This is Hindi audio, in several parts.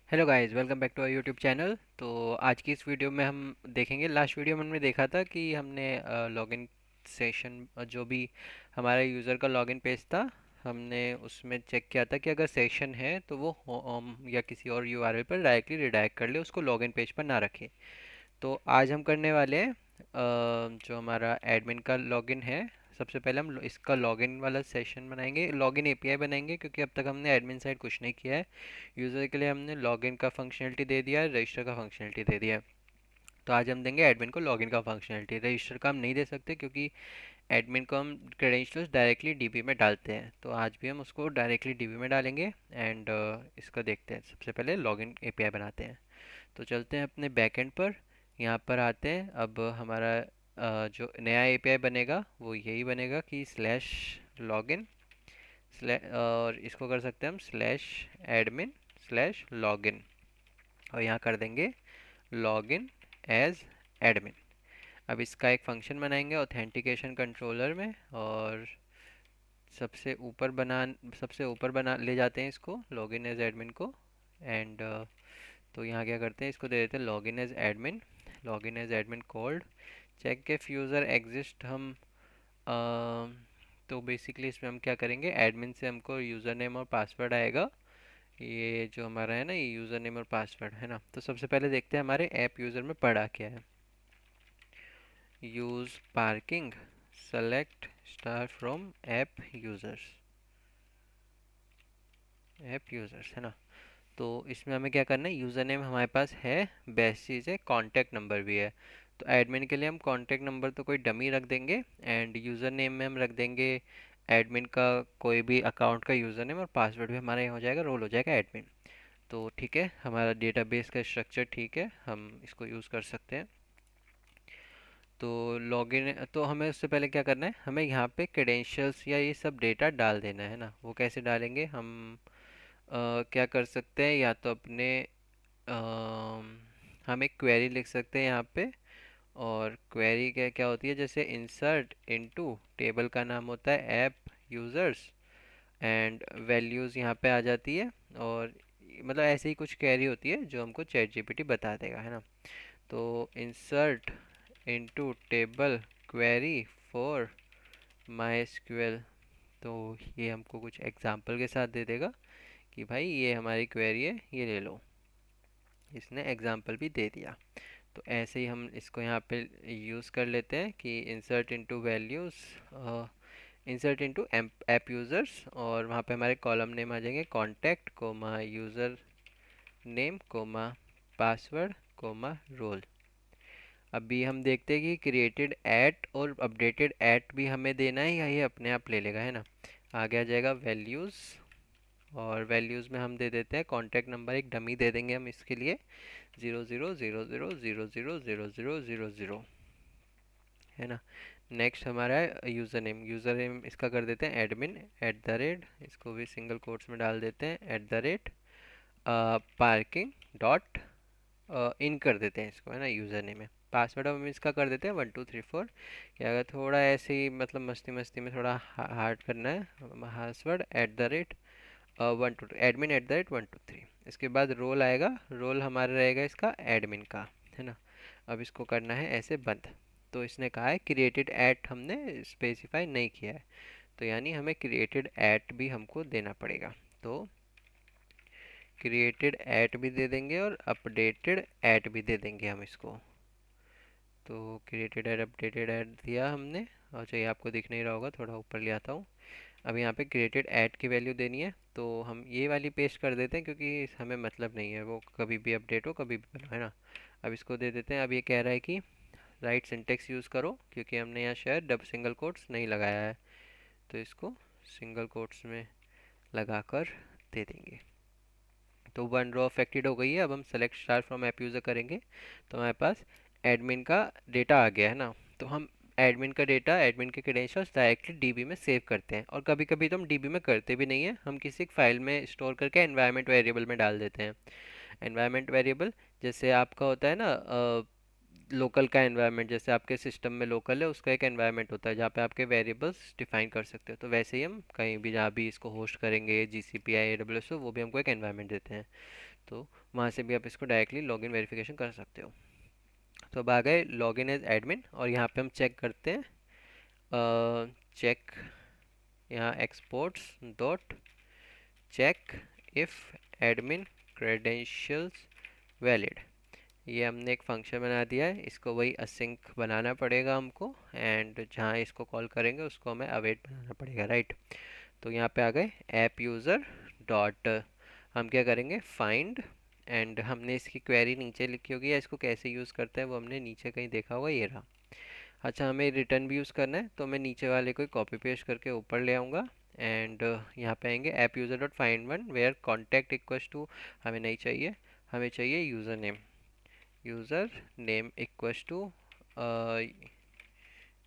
Hello guys, welcome back to our YouTube channel. तो आज की इस वीडियो में हम देखेंगे, लास्ट वीडियो में हमने देखा था कि हमने लॉगिन सेशन, जो भी हमारा यूज़र का लॉगिन पेज था, हमने उसमें चेक किया था कि अगर सेशन है तो वो होम या किसी और यूआरएल पर डायरेक्टली रिडायरेक्ट कर ले, उसको लॉगिन पेज पर ना रखे। तो आज हम करने वाले हैं जो हमारा एडमिन का लॉगिन है। सबसे पहले हम इसका लॉगिन वाला सेशन बनाएंगे, लॉगिन एपीआई बनाएंगे, क्योंकि अब तक हमने एडमिन साइड कुछ नहीं किया है। यूज़र के लिए हमने लॉगिन का फंक्शनलिटी दे दिया है, रजिस्टर का फंक्शनलिटी दे दिया है। तो आज हम देंगे एडमिन को लॉगिन का फंक्शनलिटी। रजिस्टर का हम नहीं दे सकते क्योंकि एडमिन को हम क्रेडेंशियल्स डायरेक्टली डीबी में डालते हैं, तो आज भी हम उसको डायरेक्टली डीबी में डालेंगे। एंड इसका देखते हैं, सबसे पहले लॉगिन एपीआई बनाते हैं। तो चलते हैं अपने बैकएंड पर, यहाँ पर आते हैं। अब हमारा जो नया एपीआई बनेगा वो यही बनेगा कि स्लैश लॉगिन, और इसको कर सकते हैं हम स्लैश एडमिन स्लैश लॉगिन, और यहाँ कर देंगे लॉगिन एज एडमिन। अब इसका एक फंक्शन बनाएंगे ऑथेंटिकेशन कंट्रोलर में, और सबसे ऊपर बना ले जाते हैं इसको लॉगिन एज एडमिन को। एंड तो यहाँ क्या करते हैं, इसको दे देते हैं login as admin called check if user exist. हम तो बेसिकली इसमें हम क्या करेंगे, एडमिन से हमको यूज़र नेम और पासवर्ड आएगा। ये जो हमारा है ना, ये यूज़र नेम और पासवर्ड है ना। तो सबसे पहले देखते हैं हमारे ऐप यूज़र में पड़ा क्या है। Use parking select star from app users है ना। तो इसमें हमें क्या करना है, यूज़र नेम हमारे पास है, बेस्ट चीज़ है, कॉन्टैक्ट नंबर भी है। तो एडमिन के लिए हम कॉन्टैक्ट नंबर तो कोई डमी रख देंगे, एंड यूज़र नेम में हम रख देंगे एडमिन का कोई भी अकाउंट का यूज़र नेम, और पासवर्ड भी हमारा यहाँ हो जाएगा, रोल हो जाएगा एडमिन। तो ठीक है, हमारा डेटाबेस का स्ट्रक्चर ठीक है, हम इसको यूज़ कर सकते हैं। तो लॉगिन, तो हमें उससे पहले क्या करना है, हमें यहाँ पे क्रेडेंशियल्स या ये सब डेटा डाल देना है ना। वो कैसे डालेंगे हम, क्या कर सकते हैं, या तो अपने हम एक क्वेरी लिख सकते हैं यहाँ पे। और क्वेरी क्या क्या होती है, जैसे इंसर्ट इनटू, टेबल का नाम होता है ऐप यूज़र्स, एंड वैल्यूज़ यहाँ पे आ जाती है। और मतलब ऐसे ही कुछ क्वेरी होती है जो हमको चैट जीपीटी बता देगा, है ना। तो insert into table query for my SQL, तो ये हमको कुछ एग्जांपल के साथ दे देगा कि भाई ये हमारी क्वेरी है, ये ले लो। इसने एग्जांपल भी दे दिया। तो ऐसे ही हम इसको यहाँ पे यूज़ कर लेते हैं कि insert into values, insert into app users, और वहाँ पे हमारे कॉलम नेम आ जाएंगे contact comma user name comma password comma role. अभी हम देखते हैं कि क्रिएटेड एट और अपडेटेड एट भी हमें देना है या ये अपने आप ले लेगा, है ना। आगे आ जाएगा वैल्यूज़, और वैल्यूज़ में हम दे देते हैं कॉन्टैक्ट नंबर, एक डमी दे देंगे हम इसके लिए, 0000000000, है ना। नेक्स्ट हमारा है यूज़र नेम इसका कर देते हैं एडमिन एट द रेट, इसको भी सिंगल कोट्स में डाल देते हैं, at the rate parking dot in कर देते हैं इसको, है ना, यूज़र नेम है। पासवर्ड हम इसका कर देते हैं 1234, कि अगर थोड़ा ऐसे ही मतलब मस्ती मस्ती में थोड़ा हार्ड करना है, password at the rate 1 2 admin at the rate 1 2 3। इसके बाद रोल आएगा, रोल हमारा रहेगा इसका एडमिन का, है ना। अब इसको करना है ऐसे बंद। तो इसने कहा है क्रिएटेड एट, हमने स्पेसिफाई नहीं किया है, तो यानी हमें क्रिएटेड एट भी हमको देना पड़ेगा। तो क्रिएटेड ऐट भी दे देंगे और अपडेटेड ऐट भी दे देंगे हम इसको। तो क्रिएटेड ऐड अपडेटेड ऐड दिया हमने, और चाहिए आपको दिख नहीं रहा होगा, थोड़ा ऊपर ले आता हूँ। अब यहाँ पे क्रिएटेड ऐड की वैल्यू देनी है, तो हम ये वाली पेस्ट कर देते हैं क्योंकि हमें मतलब नहीं है, वो कभी भी अपडेट हो कभी भी बनो, है ना। अब इसको दे देते हैं। अब ये कह रहा है कि राइट सिंटेक्स यूज़ करो, क्योंकि हमने यहाँ शायद डब सिंगल कोट्स नहीं लगाया है, तो इसको सिंगल कोट्स में लगा कर दे देंगे। तो वन रो अफेक्टेड हो गई है। अब हम select star from app user करेंगे, तो हमारे पास एडमिन का डेटा आ गया, है ना। तो हम एडमिन का डेटा, एडमिन के क्रेडेंशियल्स डायरेक्टली डीबी में सेव करते हैं, और कभी कभी तो हम डीबी में करते भी नहीं है, हम किसी एक फाइल में स्टोर करके एनवायरनमेंट वेरिएबल में डाल देते हैं। एनवायरनमेंट वेरिएबल जैसे आपका होता है ना, लोकल का एनवायरनमेंट, जैसे आपके सिस्टम में लोकल है, उसका एक एनवायरनमेंट होता है जहाँ पे आपके वेरिएबल्स डिफाइन कर सकते हो। तो वैसे ही हम कहीं भी जहाँ भी इसको होस्ट करेंगे, जीसीपी या एडब्ल्यूएस हो, वो भी हमको एक एनवायरनमेंट देते हैं। तो वहाँ से भी आप इसको डायरेक्टली लॉगिन वेरिफिकेशन कर सकते हो। तो अब आ गए लॉगिन एज एडमिन, और यहाँ पे हम चेक करते हैं, चेक यहाँ exports dot check if admin credentials valid. ये हमने एक फंक्शन बना दिया है, इसको वही असिंक बनाना पड़ेगा हमको, एंड जहाँ इसको कॉल करेंगे उसको हमें अवेट बनाना पड़ेगा, राइट। तो यहाँ पे आ गए ऐप यूज़र डॉट, हम क्या करेंगे फाइंड, एंड हमने इसकी क्वेरी नीचे लिखी होगी, या इसको कैसे यूज़ करते हैं वो हमने नीचे कहीं देखा होगा, ये रहा। अच्छा, हमें रिटर्न भी यूज़ करना है, तो मैं नीचे वाले को कॉपी पेस्ट करके ऊपर ले आऊँगा, एंड यहाँ पे आएंगे app user dot find one where contact equals to, हमें नहीं चाहिए, हमें चाहिए user name equals to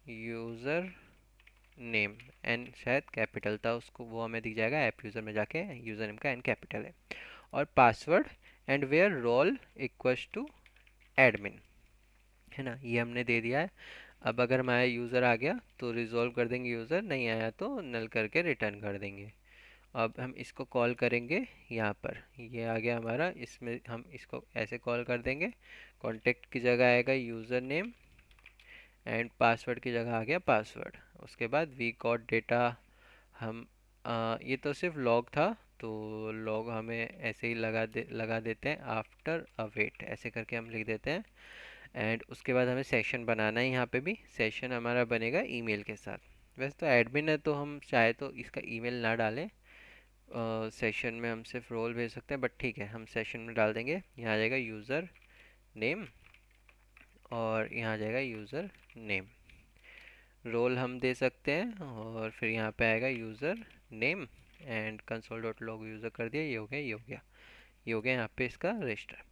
user name, N शायद कैपिटल था उसको, वो हमें दिख जाएगा ऐप यूज़र में जाके, यूज़र नेम का एन कैपिटल है, और password and where role equals to admin, है ना, ये हमने दे दिया है। अब अगर हमारा यूज़र आ गया तो रिजॉल्व कर देंगे, यूज़र नहीं आया तो नल करके रिटर्न कर देंगे। अब हम इसको कॉल करेंगे यहाँ पर, ये आ गया हमारा, इसमें हम इसको ऐसे कॉल कर देंगे, कॉन्टेक्ट की जगह आएगा यूज़र नेम, एंड पासवर्ड की जगह आ गया पासवर्ड। उसके बाद वी गॉट डेटा, हम ये तो सिर्फ लॉग था, तो लॉग हमें ऐसे ही लगा देते हैं, आफ्टर अवेट ऐसे करके हम लिख देते हैं। एंड उसके बाद हमें सेशन बनाना है, यहाँ पे भी सेशन हमारा बनेगा ईमेल के साथ। वैसे तो एडमिन है तो हम चाहे तो इसका ईमेल ना डालें, सेशन में हम सिर्फ रोल भेज सकते हैं, बट ठीक है हम सेशन में डाल देंगे। यहाँ आ जाएगा यूज़र नेम, और यहाँ आ जाएगा यूज़र नेम, रोल हम दे सकते हैं, और फिर यहाँ पे आएगा user name, and console dot log user कर दिया, ये हो गया, ये हो गया, ये हो गया यहाँ पे इसका रजिस्टर।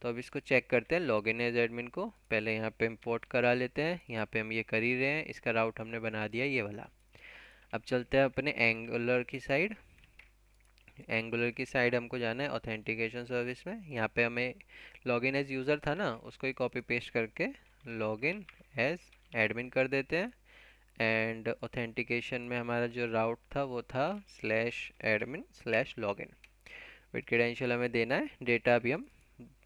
तो अब इसको चेक करते हैं लॉगिन एज एडमिन को, पहले यहाँ पे इंपोर्ट करा लेते हैं, यहाँ पे हम ये कर ही रहे हैं, इसका राउट हमने बना दिया ये वाला। अब चलते हैं अपने एंगुलर की साइड, एंगुलर की साइड हमको जाना है ऑथेंटिकेशन सर्विस में, यहाँ पे हमें लॉगिन एज यूज़र था ना, उसको ही कॉपी पेस्ट करके लॉगिन एज एडमिन कर देते हैं, एंड ऑथेंटिकेशन में हमारा जो राउट था वो था slash admin slash login, with credential हमें देना है, डेटा भी हम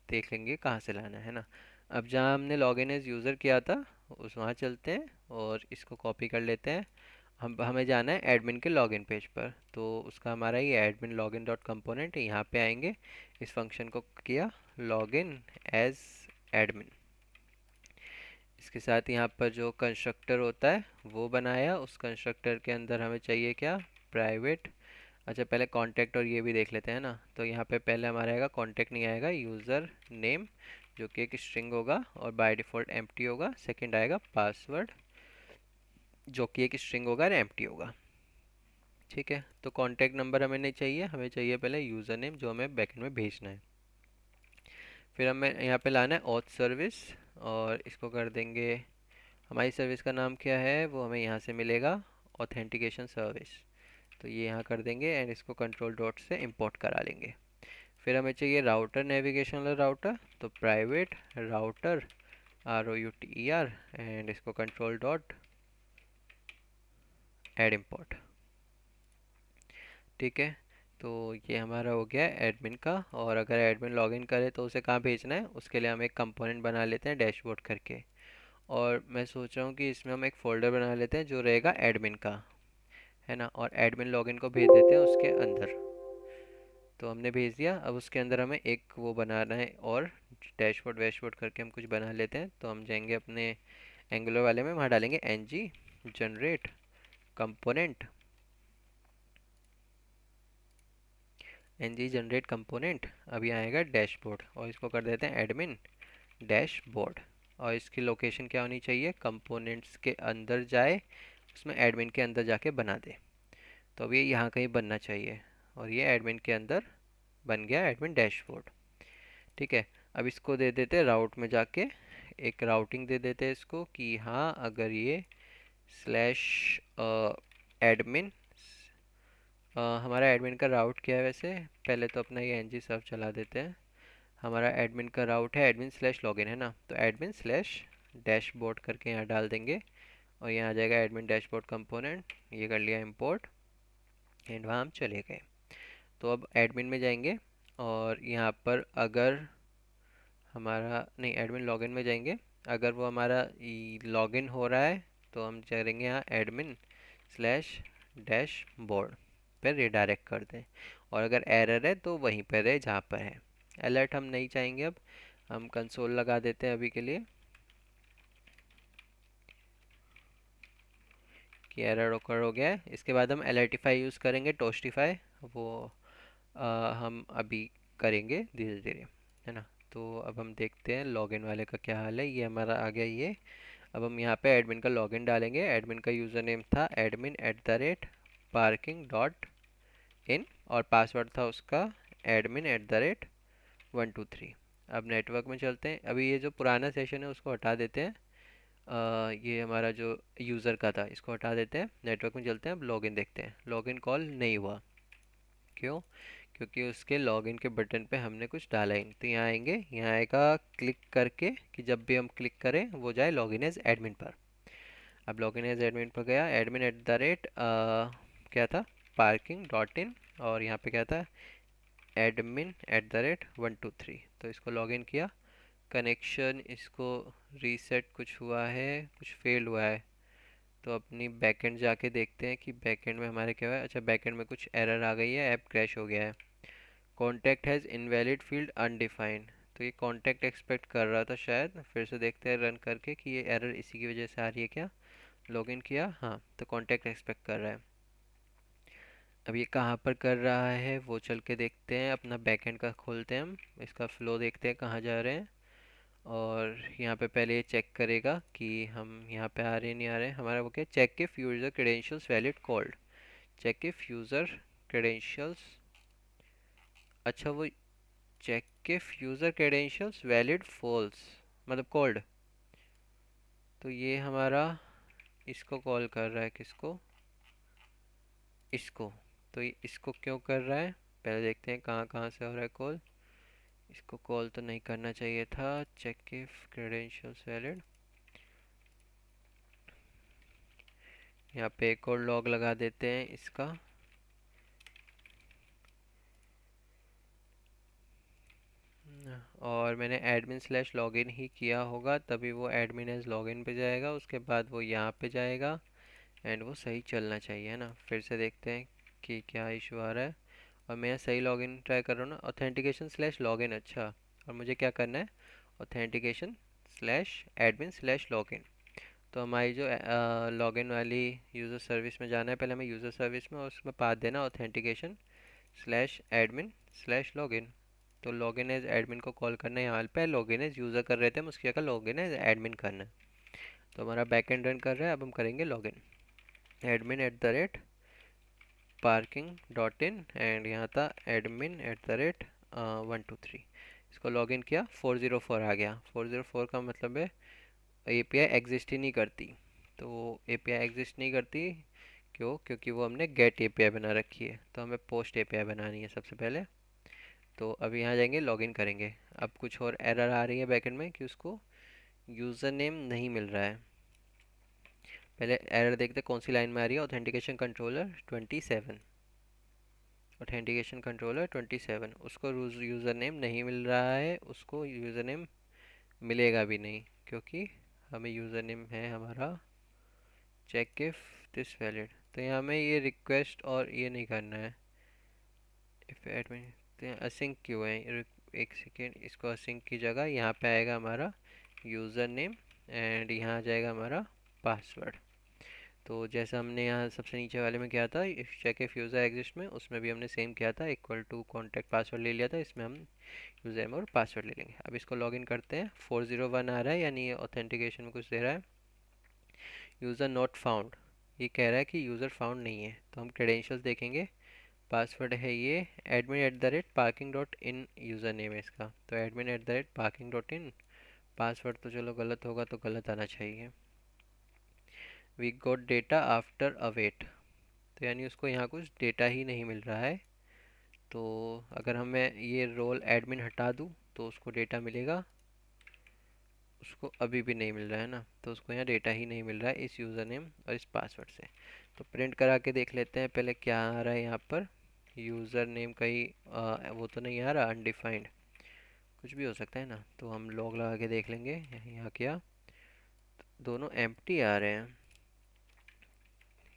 देख लेंगे कहाँ से लाना है ना। अब जहाँ हमने लॉगिन एज यूज़र किया था उस वहाँ चलते हैं, और इसको कॉपी कर लेते हैं, हम हमें जाना है एडमिन के लॉगिन पेज पर, तो उसका हमारा ये एडमिन लॉगिन डॉट कंपोनेंट, यहाँ पे आएंगे, इस फंक्शन को किया लॉगिन एज एडमिन, इसके साथ यहाँ पर जो कंस्ट्रक्टर होता है वो बनाया, उस कंस्ट्रक्टर के अंदर हमें चाहिए क्या, प्राइवेट, अच्छा पहले कांटेक्ट और ये भी देख लेते हैं ना, तो यहाँ पे पहले हमारा आएगा कांटेक्ट, नहीं आएगा यूज़र नेम जो कि एक स्ट्रिंग होगा और बाय डिफ़ॉल्ट एम्प्टी होगा, सेकंड आएगा पासवर्ड जो कि एक स्ट्रिंग होगा और एम्प्टी होगा, ठीक है। तो कांटेक्ट नंबर हमें नहीं चाहिए, हमें चाहिए पहले यूज़र नेम जो हमें बैकएंड में भेजना है। फिर हमें यहाँ पे लाना है ऑथ सर्विस, और इसको कर देंगे, हमारी सर्विस का नाम क्या है वो हमें यहाँ से मिलेगा, ऑथेंटिकेशन सर्विस, तो ये यहाँ कर देंगे, एंड इसको कंट्रोल डॉट से इंपोर्ट करा लेंगे। फिर हमें चाहिए राउटर नेविगेशनल राउटर, तो प्राइवेट राउटर ROUTER, एंड इसको कंट्रोल डॉट ऐड इंपोर्ट, ठीक है। तो ये हमारा हो गया एडमिन का, और अगर एडमिन लॉगिन करे तो उसे कहाँ भेजना है, उसके लिए हम एक कंपोनेंट बना लेते हैं डैशबोर्ड करके, और मैं सोच रहा हूँ कि इसमें हम एक फ़ोल्डर बना लेते हैं जो रहेगा एडमिन का, है ना, और एडमिन लॉगिन को भेज देते हैं उसके अंदर। तो हमने भेज दिया, अब उसके अंदर हमें एक वो बनाना है, और डैशबोर्ड वैशबोर्ड करके हम कुछ बना लेते हैं। तो हम जाएंगे अपने एंगुलर वाले में, वहाँ डालेंगे ng generate component, ng generate component, अभी आएगा डैशबोर्ड, और इसको कर देते हैं एडमिन डैशबोर्ड, और इसकी लोकेशन क्या होनी चाहिए, कंपोनेंट्स के अंदर जाए, उसमें एडमिन के अंदर जाके बना दे, तो अब ये यहाँ कहीं बनना चाहिए, और ये एडमिन के अंदर बन गया एडमिन डैशबोर्ड, ठीक है। अब इसको दे देते हैं राउट में जाके, एक राउटिंग दे देते हैं इसको कि हाँ अगर ये स्लैश एडमिन, हमारा एडमिन का राउट क्या है वैसे, पहले तो अपना ये ng सर्व चला देते हैं, हमारा एडमिन का राउट है एडमिन स्लैश लॉगिन, है ना, तो एडमिन स्लैश डैशबोर्ड करके यहाँ डाल देंगे, और यहाँ आ जाएगा एडमिन डैशबोर्ड कंपोनेंट, ये कर लिया इंपोर्ट, एंड वहाँ हम चले गए। तो अब एडमिन में जाएंगे, और यहाँ पर अगर हमारा नहीं, एडमिन लॉगिन में जाएंगे, अगर वो हमारा लॉगिन हो रहा है तो हम करेंगे यहाँ एडमिन स्लैश डैशबोर्ड पर रिडायरेक्ट कर दें, और अगर एरर है तो वहीं पर है जहाँ पर है। अलर्ट हम नहीं चाहेंगे, अब हम कंसोल लगा देते हैं अभी के लिए कि एरर ओकर हो गया है। इसके बाद हम एलर्टिफाई यूज़ करेंगे, टोस्टिफाई, वो हम अभी करेंगे धीरे धीरे, है ना। तो अब हम देखते हैं लॉगिन वाले का क्या हाल है। ये हमारा आ गया ये। अब हम यहाँ पे एडमिन का लॉगिन डालेंगे। एडमिन का यूज़र नेम था admin@parking.in और पासवर्ड था उसका admin@123। अब नेटवर्क में चलते हैं। अभी ये जो पुराना सेशन है उसको हटा देते हैं। ये हमारा जो यूज़र का था इसको हटा देते हैं, नेटवर्क में चलते हैं। अब लॉगिन देखते हैं। लॉगिन कॉल नहीं हुआ, क्यों? क्योंकि उसके लॉगिन के बटन पे हमने कुछ डाला ही नहीं। तो यहाँ आएंगे, यहाँ आएगा क्लिक करके कि जब भी हम क्लिक करें वो जाए लॉगिन एज एडमिन पर। अब लॉगिन एज एडमिन पर गया, क्या था, parking.in, और यहाँ पे क्या था, admin@123। तो इसको लॉगिन किया। कनेक्शन इसको रीसेट कुछ हुआ है, कुछ फेल हुआ है। तो अपनी बैकएंड जाके देखते हैं कि बैकएंड में हमारे क्या हुआ है। अच्छा, बैकएंड में कुछ एरर आ गई है, ऐप क्रैश हो गया है। Contact has invalid field undefined. तो ये कॉन्टैक्ट एक्सपेक्ट कर रहा था शायद। फिर से देखते हैं रन करके कि ये एरर इसी की वजह से आ रही है क्या। लॉगिन किया, हाँ, तो कॉन्टैक्ट एक्सपेक्ट कर रहा है। अब ये कहाँ पर कर रहा है वो चल के देखते हैं। अपना बैकएंड का खोलते हैं, हम इसका फ्लो देखते हैं कहाँ जा रहे हैं। और यहाँ पे पहले ये चेक करेगा कि हम यहाँ पे आ रहे हैं नहीं आ रहे हैं। हमारा वो क्या, check if user credentials valid called, check if user credentials. अच्छा, वो check if user credentials valid false, मतलब कोल्ड। तो ये हमारा इसको कॉल कर रहा है, किसको, इसको। तो ये इसको क्यों कर रहा है, पहले देखते हैं कहाँ कहाँ से हो रहा है कॉल। इसको कॉल तो नहीं करना चाहिए था। चेक इफ क्रेडेंशियल्स वैलिड, यहाँ पे एक और लॉग लगा देते हैं इसका। और मैंने एडमिन स्लैश लॉगिन ही किया होगा, तभी वो एडमिन एज लॉगिन पे जाएगा। उसके बाद वो यहाँ पे जाएगा एंड वो सही चलना चाहिए, है ना। फिर से देखते हैं कि क्या इशू आ रहा है। और मैं यहाँ सही लॉगिन ट्राई कर रहा हूँ ना, ऑथेंटिकेशन स्लैश लॉगिन। अच्छा, और मुझे क्या करना है, authentication slash admin slash login. तो हमारी जो लॉगिन वाली यूज़र सर्विस में जाना है, पहले हमें यूज़र सर्विस में, और उसमें पाथ देना authentication slash admin slash login. तो लॉगिन एज एडमिन को कॉल करना है। यहाँ पे लॉगिन एज यूज़र कर रहे थे हम, उसकी जगह लॉगिन एज एडमिन करना है। तो हमारा बैक एंड रन कर रहा है। अब हम करेंगे लॉगिन, admin@parking.in, एंड यहाँ था admin@123। इसको लॉगिन किया, 404 आ गया। 404 का मतलब है एपीआई एग्जिस्ट ही नहीं करती। तो एपीआई एग्जिस्ट नहीं करती, क्यों? क्योंकि वो हमने गेट एपीआई बना रखी है। तो हमें पोस्ट एपीआई बनानी है सबसे पहले। तो अभी यहाँ जाएंगे, लॉगिन करेंगे। अब कुछ और एरर आ रही है बैकएंड में कि उसको यूज़र नेम नहीं मिल रहा है। पहले एरर देखते कौन सी लाइन में आ रही है। ऑथेंटिकेशन कंट्रोलर 27, ऑथेंटिकेशन कंट्रोलर 27, उसको यूज़र नेम नहीं मिल रहा है। उसको यूज़र नेम मिलेगा भी नहीं, क्योंकि हमें यूज़र नेम है हमारा चेक इफ़ दिस वैलिड। तो यहाँ हमें ये रिक्वेस्ट और ये नहीं करना है। इफ़ एडमिन, तो असिंक क्यों है, एक सेकेंड, इसको असिंक की जगह यहाँ पे आएगा हमारा यूज़र नेम एंड यहाँ आ जाएगा हमारा पासवर्ड। तो जैसा हमने यहाँ सबसे नीचे वाले में किया था if check if user exist में, उसमें भी हमने सेम किया था, इक्वल टू कॉन्टैक्ट पासवर्ड ले लिया था। इसमें हम यूज़र नेम और पासवर्ड ले लेंगे। अब इसको लॉगिन करते हैं। 401 आ रहा है, यानी ये ऑथेंटिकेशन में कुछ दे रहा है। यूज़र नॉट फाउंड, ये कह रहा है कि यूज़र फाउंड नहीं है। तो हम क्रेडेंशियल्स देखेंगे। पासवर्ड है ये admin@parking.in, यूज़र नेम है इसका। तो admin@parking.in, पासवर्ड तो चलो गलत होगा तो गलत आना चाहिए। We got data after await, तो यानी उसको यहाँ कुछ डेटा ही नहीं मिल रहा है। तो अगर हमें ये रोल एडमिन हटा दूँ तो उसको डेटा मिलेगा, उसको अभी भी नहीं मिल रहा है ना। तो उसको यहाँ डेटा ही नहीं मिल रहा है इस यूज़र नेम और इस पासवर्ड से। तो प्रिंट करा के देख लेते हैं पहले क्या आ रहा है यहाँ पर। यूज़र नेम कहीं वो तो नहीं आ रहा, अनडिफाइंड कुछ भी हो सकता है ना, तो हम लॉग लगा के देख लेंगे। यहाँ किया, दोनों एम्प्टी आ रहे हैं,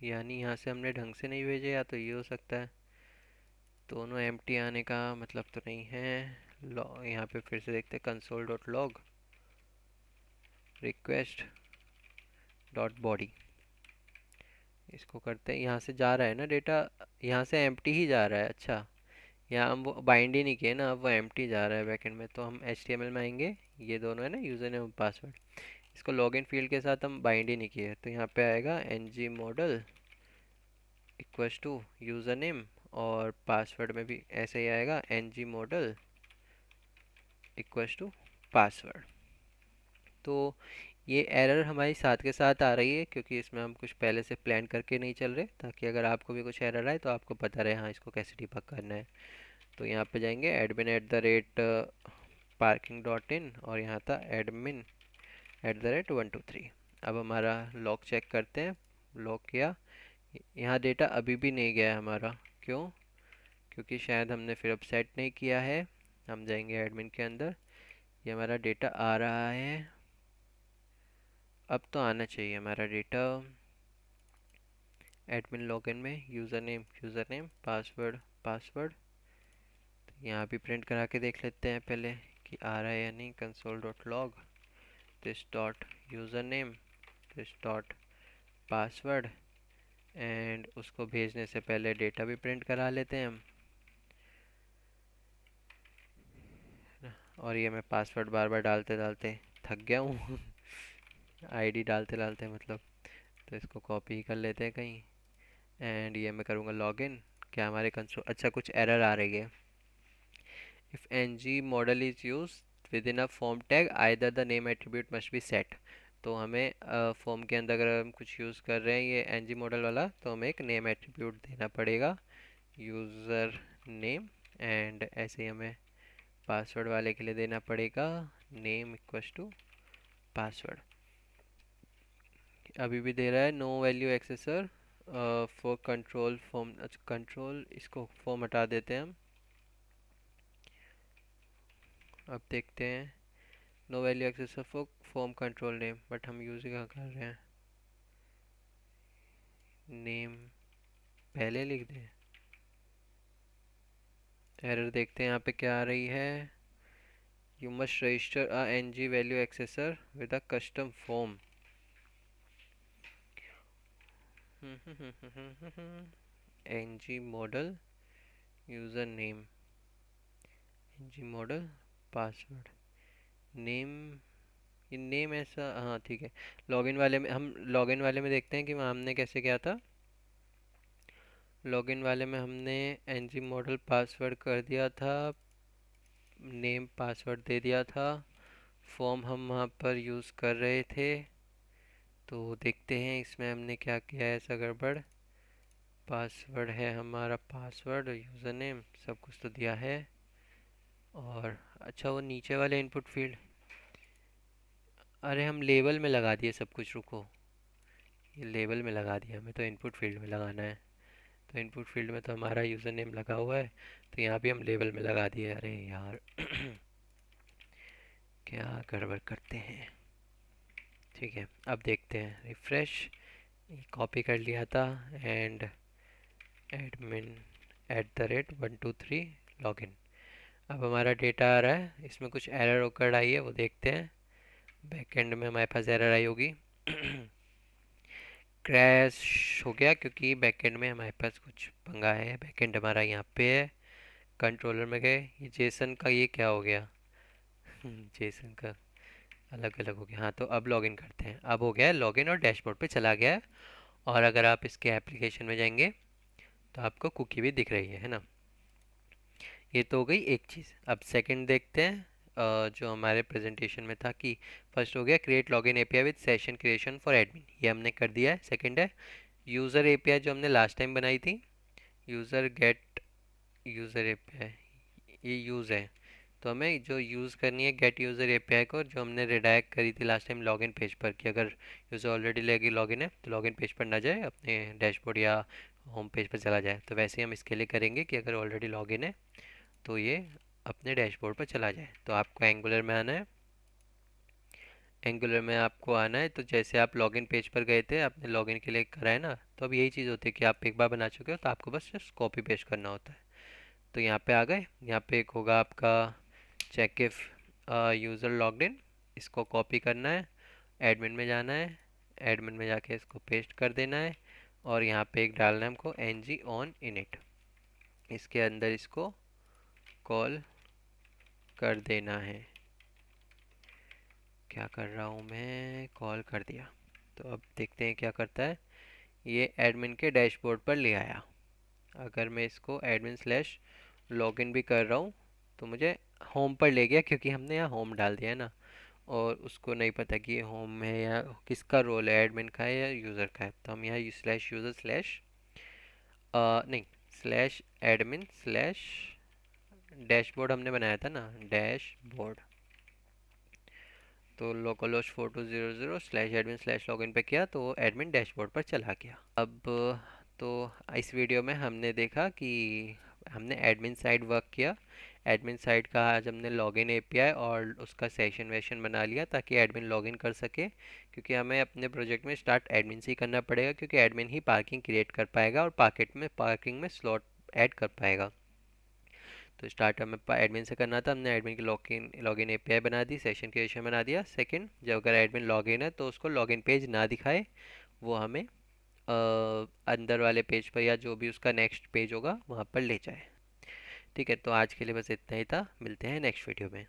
यानी यहाँ से हमने ढंग से नहीं भेजे, या तो ये हो सकता है। दोनों एम्प्टी आने का मतलब तो नहीं है। यहाँ पे फिर से देखते हैं, console dot log request dot body, इसको करते हैं। यहाँ से जा रहा है ना डेटा, यहाँ से एम्प्टी ही जा रहा है। अच्छा, यहाँ हम वो बाइंड ही नहीं किए ना, अब वो एम्प्टी जा रहा है बैकएंड में, तो हम HTML में आएंगे। ये दोनों है ना, यूज़र नेम पासवर्ड, इसको लॉगिन फील्ड के साथ हम बाइंड ही नहीं किए, तो यहाँ पे आएगा ng model equals to user name, और पासवर्ड में भी ऐसे ही आएगा ng model equals to password. तो ये एरर हमारी साथ के साथ आ रही है क्योंकि इसमें हम कुछ पहले से प्लान करके नहीं चल रहे, ताकि अगर आपको भी कुछ एरर आए तो आपको पता रहे हाँ इसको कैसे डिबग करना है। तो यहाँ पे जाएंगे admin@parking.in, और यहाँ था admin@123। अब हमारा लॉग चेक करते हैं। लॉग किया, यहाँ डेटा अभी भी नहीं गया है हमारा। क्यों? क्योंकि शायद हमने फिर अब सेट नहीं किया है। हम जाएंगे एडमिन के अंदर, ये हमारा डेटा आ रहा है, अब तो आना चाहिए हमारा डेटा। एडमिन लॉगिन में यूज़र नेम पासवर्ड पासवर्ड, तो यहाँ भी प्रिंट करा के देख लेते हैं पहले कि आ रहा है या नहीं। Console dot log this dot user name this dot password, and उसको भेजने से पहले डेटा भी प्रिंट करा लेते हैं हम। और ये मैं पासवर्ड बार बार डालते डालते थक गया हूँ आईडी डालते डालते मतलब, तो इसको कॉपी ही कर लेते हैं कहीं। एंड ये मैं करूँगा लॉगिन। क्या हमारे कंसोल, अच्छा कुछ एरर आ रही है। If ng model is use with in a form tag either the name attribute must be set. तो हमें फॉर्म के अंदर अगर हम कुछ यूज़ कर रहे हैं ये ng मॉडल वाला, तो हमें एक नेम एट्रीब्यूट देना पड़ेगा, यूज़र नेम। एंड ऐसे ही हमें पासवर्ड वाले के लिए देना पड़ेगा नेम इक्वल्स टू पासवर्ड। अभी भी दे रहा है no value accessor for control form. अच्छा कंट्रोल, इसको फॉर्म हटा देते हैं हम। अब देखते हैं, no value accessor for form control name, but हम यूज़ क्या कर रहे हैं, नेम पहले लिख दें। एरर देखते हैं यहाँ पे क्या आ रही है, you must register a ng value एक्सेसर with a custom form. ng model user name, ng model password name. ये नेम ऐसा, हाँ ठीक है। लॉगिन वाले में, हम लॉगिन वाले में देखते हैं कि वहाँ हमने कैसे किया था। लॉगिन वाले में हमने ng मॉडल पासवर्ड कर दिया था, नेम पासवर्ड दे दिया था, फॉर्म हम वहाँ पर यूज़ कर रहे थे। तो देखते हैं इसमें हमने क्या किया है ऐसा गड़बड़। पासवर्ड है हमारा, पासवर्ड यूज़र नेम सब कुछ तो दिया है। और अच्छा वो नीचे वाले इनपुट फील्ड, अरे हम लेबल में लगा दिए सब कुछ, रुको, ये लेबल में लगा दिया, हमें तो इनपुट फील्ड में लगाना है। तो इनपुट फील्ड में तो हमारा यूज़र नेम लगा हुआ है, तो यहाँ भी हम लेबल में लगा दिए। अरे यार क्या गड़बड़ करते हैं। ठीक है, अब देखते हैं, रिफ्रेश, कॉपी कर लिया था, एंड admin@123 लॉगिन। अब हमारा डेटा आ रहा है, इसमें कुछ एरर ओकर आई है, वो देखते हैं। बैकएंड में हमारे पास एरर आई होगी क्रैश हो गया क्योंकि बैकएंड में हमारे पास कुछ पंगा है। बैकएंड हमारा यहाँ पे है, कंट्रोलर में गए, ये जेसन का ये क्या हो गया जेसन का अलग अलग हो गया। हाँ तो अब लॉगिन करते हैं, अब हो गया है लॉगिन और डैशबोर्ड पे चला गया है। और अगर आप इसके एप्लीकेशन में जाएंगे तो आपको कुकी भी दिख रही है ना। ये तो हो गई एक चीज़। अब सेकंड देखते हैं, जो हमारे प्रेजेंटेशन में था कि फर्स्ट हो गया create login API with session creation for admin, ये हमने कर दिया है। सेकंड है यूज़र एपीआई, जो हमने लास्ट टाइम बनाई थी, यूज़र गेट यूज़र एपीआई, ये यूज़ है, तो हमें जो यूज़ करनी है गेट यूज़र एपीआई को, जो हमने रिडायरेक्ट करी थी लास्ट टाइम लॉगिन पेज पर, कि अगर यूज़र ऑलरेडी लगी लॉगिन है तो लॉगिन पेज पर ना जाए, अपने डैशबोर्ड या होम पेज पर चला जाए। तो वैसे ही हम इसके लिए करेंगे कि अगर ऑलरेडी लॉगिन है तो ये अपने डैशबोर्ड पर चला जाए। तो आपको एंगुलर में आना है। एंगुलर में आपको आना है, तो जैसे आप लॉगिन पेज पर गए थे, आपने लॉगिन के लिए करा है ना, तो अब यही चीज़ होती है कि आप एक बार बना चुके हो तो आपको बस जस्ट कॉपी पेस्ट करना होता है। तो यहाँ पे आ गए। यहाँ पे एक होगा आपका check if user logged in, इसको कॉपी करना है, एडमिन में जाना है, एडमिन में जाके इसको पेस्ट कर देना है, और यहाँ पे एक डालना है हमको ng on init, इसके अंदर इसको कॉल कर देना है। क्या कर रहा हूँ मैं, कॉल कर दिया। तो अब देखते हैं क्या करता है। ये एडमिन के डैशबोर्ड पर ले आया। अगर मैं इसको एडमिन स्लैश लॉगिन भी कर रहा हूँ तो मुझे होम पर ले गया, क्योंकि हमने यहाँ होम डाल दिया है ना, और उसको नहीं पता कि ये होम है या किसका रोल है, एडमिन का है या यूज़र का है। तो हम यहाँ स्लैश यूज़र स्लैश नहीं, स्लैश एडमिन स्लैश डैशबोर्ड हमने बनाया था ना, डैशबोर्ड। तो local host 4200 slash admin slash login पे किया तो एडमिन डैशबोर्ड पर चला गया। अब तो इस वीडियो में हमने देखा कि हमने एडमिन साइड वर्क किया। एडमिन साइड का आज हमने लॉगिन एपीआई और उसका सेशन वेशन बना लिया ताकि एडमिन लॉगिन कर सके, क्योंकि हमें अपने प्रोजेक्ट में स्टार्ट एडमिन से ही करना पड़ेगा, क्योंकि एडमिन ही पार्किंग क्रिएट कर पाएगा और पार्किंग में स्लॉट ऐड कर पाएगा। तो स्टार्ट हमें एडमिन से करना था। हमने एडमिन की लॉगिन एपीआई बना दी, सेशन क्रिएशन बना दिया। सेकंड, जब अगर एडमिन लॉगिन है तो उसको लॉगिन पेज ना दिखाए, वो हमें अंदर वाले पेज पर या जो भी उसका नेक्स्ट पेज होगा वहाँ पर ले जाए। ठीक है, तो आज के लिए बस इतना ही था। मिलते हैं नेक्स्ट वीडियो में।